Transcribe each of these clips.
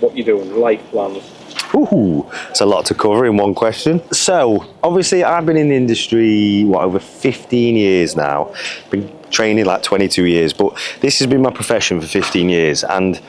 what you're doing, life plans. Ooh, it's a lot to cover in one question. So, obviously, I've been in the industry, over 15 years now. Been training like 22 years, but this has been my profession for 15 years. And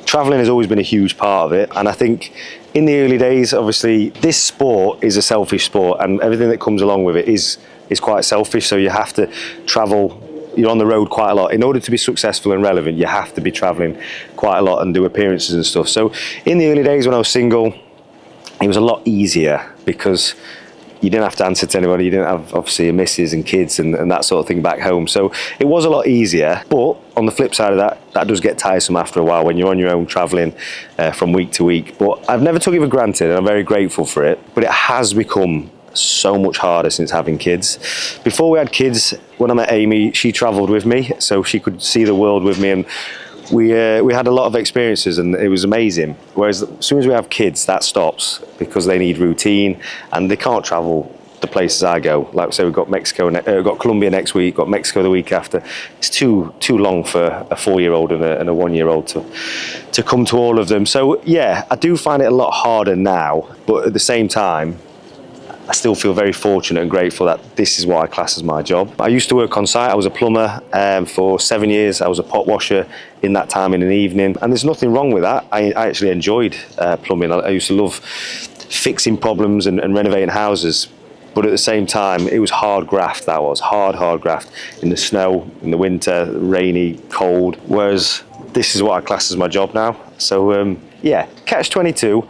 traveling has always been a huge part of it. And I think in the early days, obviously, this sport is a selfish sport, and everything that comes along with it is quite selfish. So you have to travel. You're on the road quite a lot. In order to be successful and relevant, you have to be traveling quite a lot and do appearances and stuff. So in the early days when I was single, it was a lot easier because you didn't have to answer to anybody. You didn't have, obviously, a missus and kids and that sort of thing back home. So it was a lot easier. But on the flip side of that does get tiresome after a while when you're on your own traveling from week to week. But I've never took it for granted, and I'm very grateful for it. But it has become so much harder since having kids. Before we had kids, when I met Amy, she travelled with me, so she could see the world with me, and we had a lot of experiences, and it was amazing. Whereas as soon as we have kids, that stops because they need routine and they can't travel the places I go. Like, say, we've got we've got Colombia next week, got Mexico the week after. It's too long for a 4-year-old and a 1-year-old to come to all of them. So yeah, I do find it a lot harder now, but at the same time, I still feel very fortunate and grateful that this is what I class as my job. I used to work on site. I was a plumber for 7 years. I was a pot washer in that time in an evening, and there's nothing wrong with that. I actually enjoyed plumbing. I used to love fixing problems and renovating houses, but at the same time, it was hard graft. That was hard graft in the snow, in the winter, rainy, cold. Whereas this is what I class as my job now. So yeah, catch-22.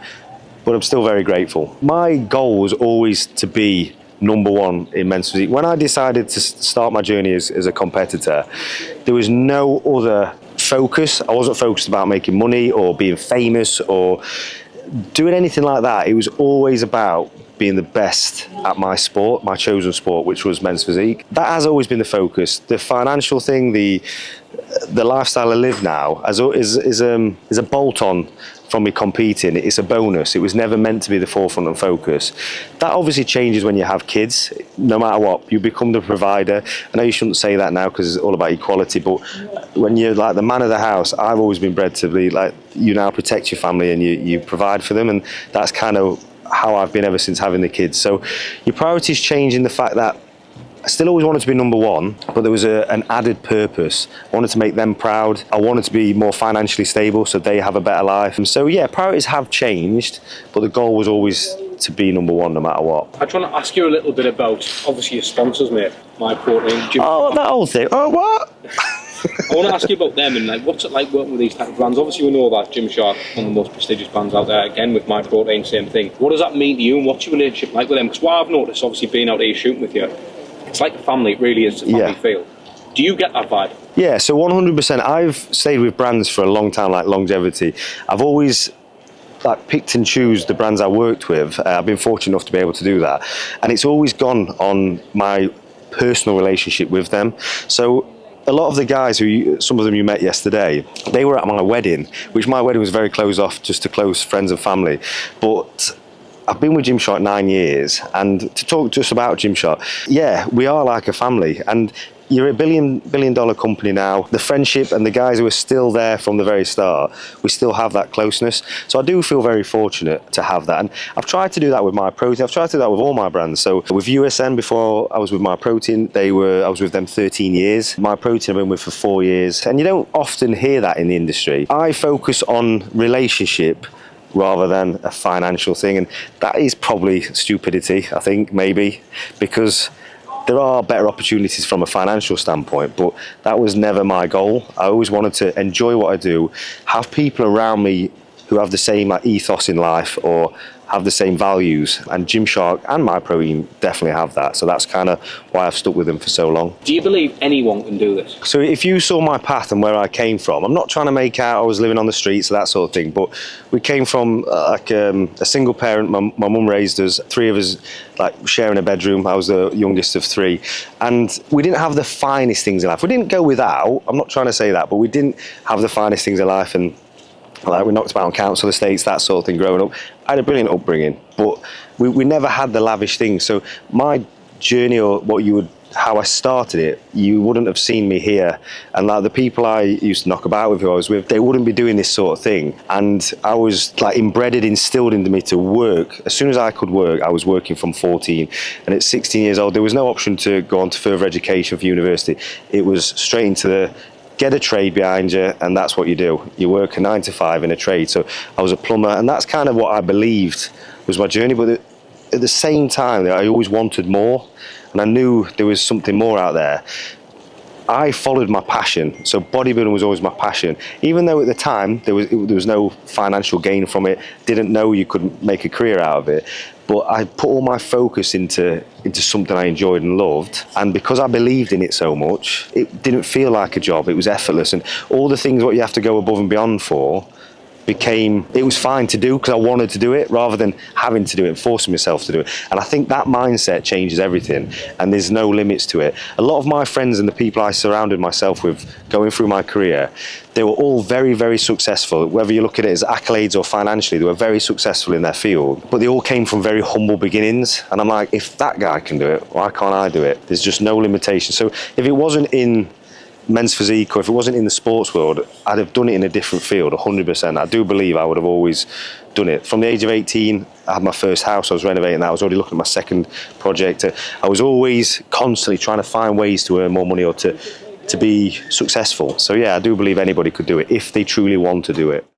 But I'm still very grateful. My goal was always to be number one in men's physique. When I decided to start my journey as a competitor, there was no other focus. I wasn't focused about making money or being famous or doing anything like that. It was always about being the best at my sport, my chosen sport, which was men's physique. That has always been the focus. The financial thing, the lifestyle I live now is a bolt-on from me competing. It's a bonus. It was never meant to be the forefront and focus. That obviously changes when you have kids. No matter what, you become the provider. I know you shouldn't say that now because it's all about equality, but when you're like the man of the house, I've always been bred to be like, you now protect your family and you provide for them, and that's kind of how I've been ever since having the kids. So your priorities change in the fact that I still always wanted to be number one, but there was an added purpose. I wanted to make them proud. I wanted to be more financially stable so they have a better life. And so, yeah, priorities have changed, but the goal was always to be number one no matter what. I just want to ask you a little bit about, obviously, your sponsors, mate. MyProtein, Gym. Oh, that whole thing. Oh, what? I want to ask you about them and like, what's it like working with these type of brands? Obviously, we know that Gymshark, one of the most prestigious brands out there. Again, with MyProtein, same thing. What does that mean to you, and what's your relationship like with them? Because what I've noticed, obviously, being out here shooting with you, it's like a family. It really is a family feel. Do you get that vibe? Yeah, so 100%. I've stayed with brands for a long time, like longevity. I've always picked and choose the brands I worked with. I've been fortunate enough to be able to do that, and it's always gone on my personal relationship with them. So a lot of the guys some of them you met yesterday, they were at my wedding, which my wedding was very closed off just to close friends and family. But I've been with Gymshark 9 years, and to talk just about Gymshark, yeah, we are like a family, and you're a billion dollar company now. The friendship and the guys who are still there from the very start, we still have that closeness. So I do feel very fortunate to have that, and I've tried to do that with MyProtein. I've tried to do that with all my brands. So with USN, before I was with MyProtein, I was with them 13 years. MyProtein I've been with for 4 years, and you don't often hear that in the industry. I focus on relationship rather than a financial thing, and that is probably stupidity, I think, maybe, because there are better opportunities from a financial standpoint, but that was never my goal. I always wanted to enjoy what I do, have people around me who have the same ethos in life or have the same values, and Gymshark and MyProtein definitely have that. So that's kind of why I've stuck with them for so long. Do you believe anyone can do this? So if you saw my path and where I came from, I'm not trying to make out I was living on the streets or that sort of thing, but we came from a single parent. My mum raised us, 3 of us sharing a bedroom. I was the youngest of 3, and we didn't have the finest things in life. We didn't go without, I'm not trying to say that, but we didn't have the finest things in life, and we knocked about on council estates, that sort of thing growing up. I had a brilliant upbringing, but we never had the lavish things. So my journey, or what you would how I started it, you wouldn't have seen me here. And like the people I used to knock about with, who I was with, they wouldn't be doing this sort of thing. And I was like instilled into me to work. As soon as I could work, I was working from 14. And at 16 years old, there was no option to go on to further education for university. It was straight into the get a trade behind you, and that's what you do. You work a 9 to 5 in a trade. So I was a plumber, and that's kind of what I believed was my journey. But at the same time, I always wanted more, and I knew there was something more out there. I followed my passion, so bodybuilding was always my passion. Even though at the time there was no financial gain from it, didn't know you could make a career out of it. But I put all my focus into something I enjoyed and loved, and because I believed in it so much, it didn't feel like a job. It was effortless, and all the things what you have to go above and beyond for it was fine to do because I wanted to do it rather than having to do it and forcing myself to do it. And I think that mindset changes everything, and there's no limits to it. A lot of my friends and the people I surrounded myself with going through my career, they were all very, very successful. Whether you look at it as accolades or financially, they were very successful in their field, but they all came from very humble beginnings. And I'm like, if that guy can do it, why can't I do it? There's just no limitation. So if it wasn't in men's physique, or if it wasn't in the sports world, I'd have done it in a different field, 100%. I do believe I would have always done it. From the age of 18, I had my first house, I was renovating that, I was already looking at my second project. I was always constantly trying to find ways to earn more money or to be successful. So yeah, I do believe anybody could do it if they truly want to do it.